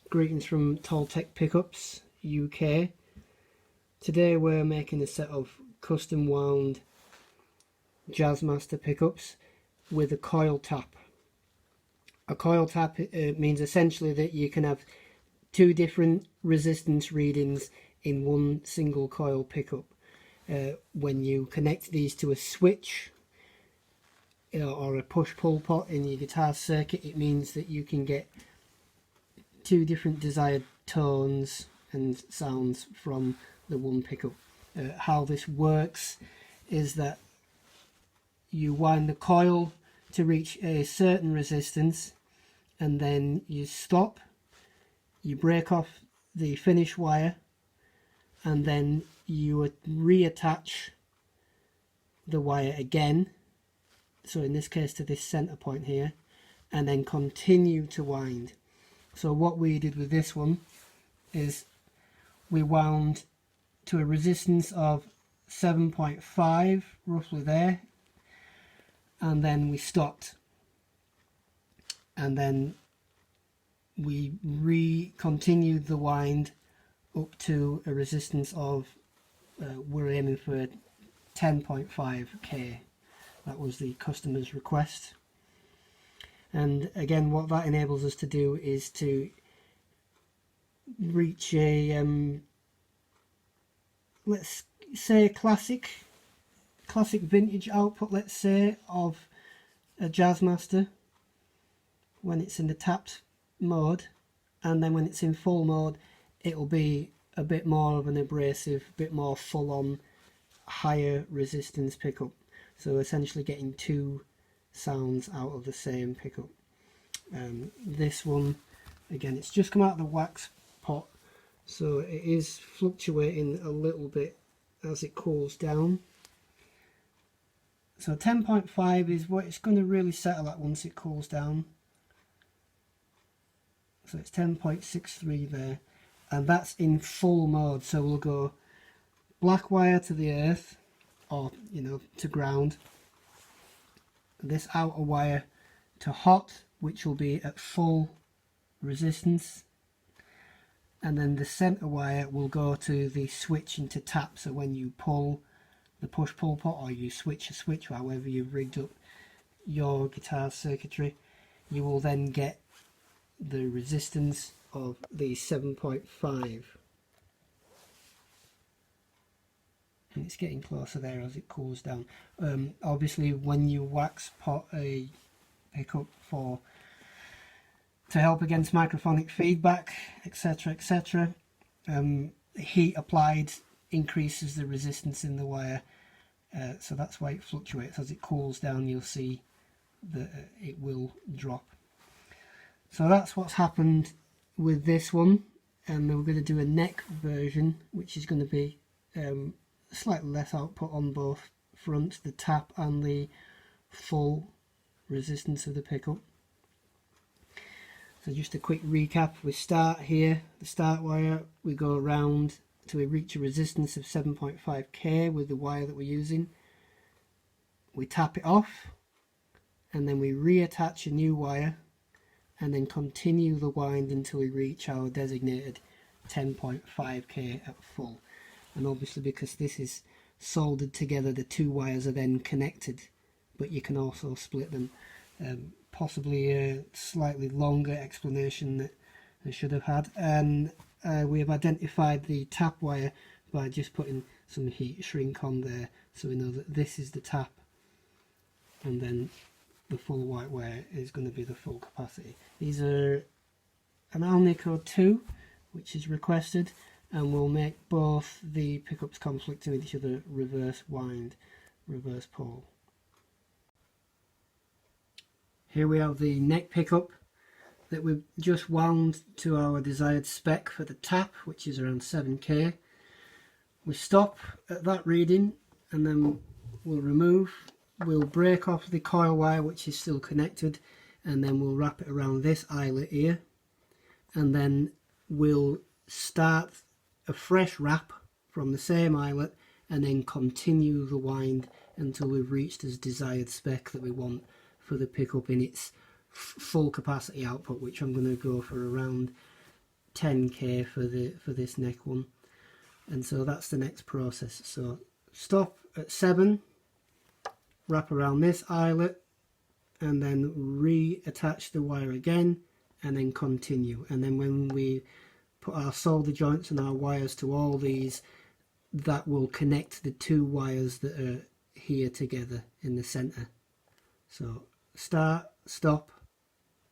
Greetings from Toltec Pickups UK. Today we're making a set of custom wound Jazzmaster pickups with a coil tap. A coil tap means essentially that you can have two different resistance readings in one single coil pickup. When you connect these to a switch or a push-pull pot in your guitar circuit, it means that you can get two different desired tones and sounds from the one pickup. How this works is that you wind the coil to reach a certain resistance, and then you stop, you break off the finish wire, and then you reattach the wire again, so in this case to this center point here, and then continue to wind. So what we did with this one is we wound to a resistance of 7.5 roughly there, and then we stopped, and then we continued the wind up to a resistance of we're aiming for 10.5k. That was the customer's request. And again, what that enables us to do is to reach a let's say classic vintage output, let's say, of a Jazzmaster when it's in the tapped mode, and then when it's in full mode it'll be a bit more of an abrasive, bit more full-on higher resistance pickup. So essentially getting two sounds out of the same pickup. This one, again, it's just come out of the wax pot, so it is fluctuating a little bit as it cools down. So 10.5 is what it's going to really settle at once it cools down. So it's 10.63 there, and that's in full mode. So we'll go black wire to the earth, or to ground, this outer wire to hot, which will be at full resistance, and then the center wire will go to the switch into tap. So when you pull the push-pull pot, or you switch a switch, however you've rigged up your guitar circuitry, you will then get the resistance of the 7.5. And it's getting closer there as it cools down. Obviously when you wax pot a pickup to help against microphonic feedback, etc, etc, heat applied increases the resistance in the wire, so that's why it fluctuates. As it cools down you'll see that it will drop. So that's what's happened with this one, and then we're going to do a neck version, which is going to be slightly less output on both fronts, the tap and the full resistance of the pickup. So just a quick recap: we start here, the start wire, we go around till we reach a resistance of 7.5k with the wire that we're using. We tap it off, and then we reattach a new wire, and then continue the wind until we reach our designated 10.5k at full. And obviously because this is soldered together, the two wires are then connected, but you can also split them. Possibly a slightly longer explanation that I should have had. And we have identified the tap wire by just putting some heat shrink on there, so we know that this is the tap, and then the full white wire is going to be the full capacity. These are an Alnico 2, which is requested, and will make both the pickups conflicting with each other reverse wind, reverse pull. Here we have the neck pickup that we've just wound to our desired spec for the tap, which is around 7k. We stop at that reading, and then we'll break off the coil wire, which is still connected, and then we'll wrap it around this eyelet here, and then we'll start a fresh wrap from the same eyelet, and then continue the wind until we've reached as desired spec that we want for the pickup in its full capacity output, which I'm going to go for around 10k for this neck one, and so that's the next process. So stop at 7, wrap around this eyelet, and then reattach the wire again, and then continue. And then when we put our solder joints and our wires to all these, that will connect the 2 wires that are here together in the center. So start, stop,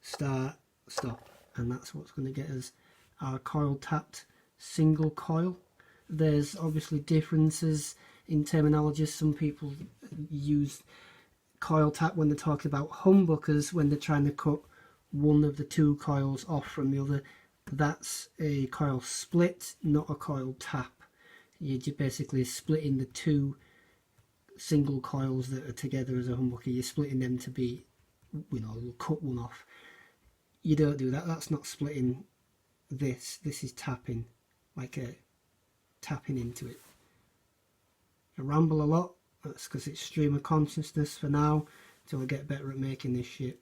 start, stop, and that's what's going to get us our coil tapped single coil. There's obviously differences in terminology. Some people use coil tap when they're talking about humbuckers, when they're trying to cut one of the 2 coils off from the other. That's a coil split, not a coil tap. You're just basically splitting the 2 single coils that are together as a humbucker. You're splitting them to be, you know, cut one off. You don't do that. That's not splitting this. This is tapping, like a tapping into it. I ramble a lot. That's because it's stream of consciousness for now, until I get better at making this shit.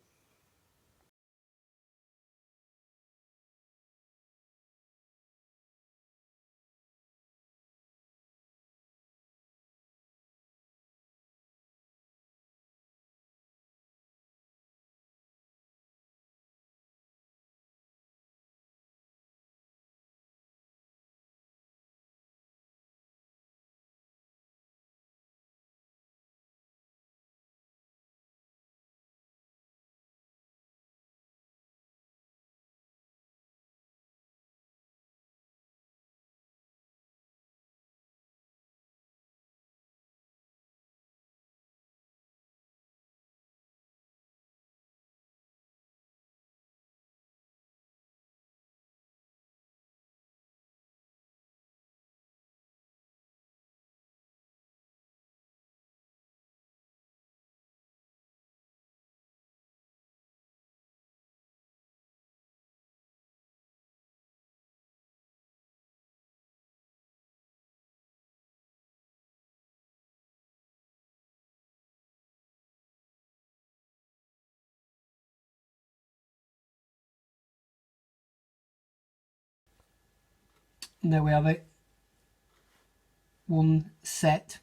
And there we have it. One set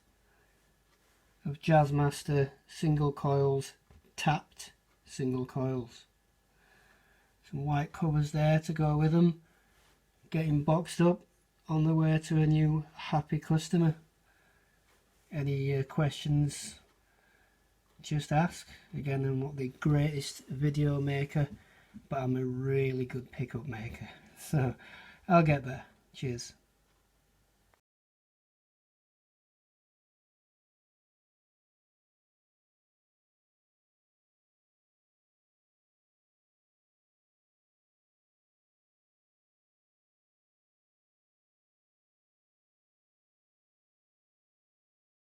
of Jazzmaster single coils, tapped single coils. Some white covers there to go with them. Getting boxed up, on the way to a new happy customer. Any questions, just ask. Again, I'm not the greatest video maker, but I'm a really good pickup maker. So I'll get there. Cheers.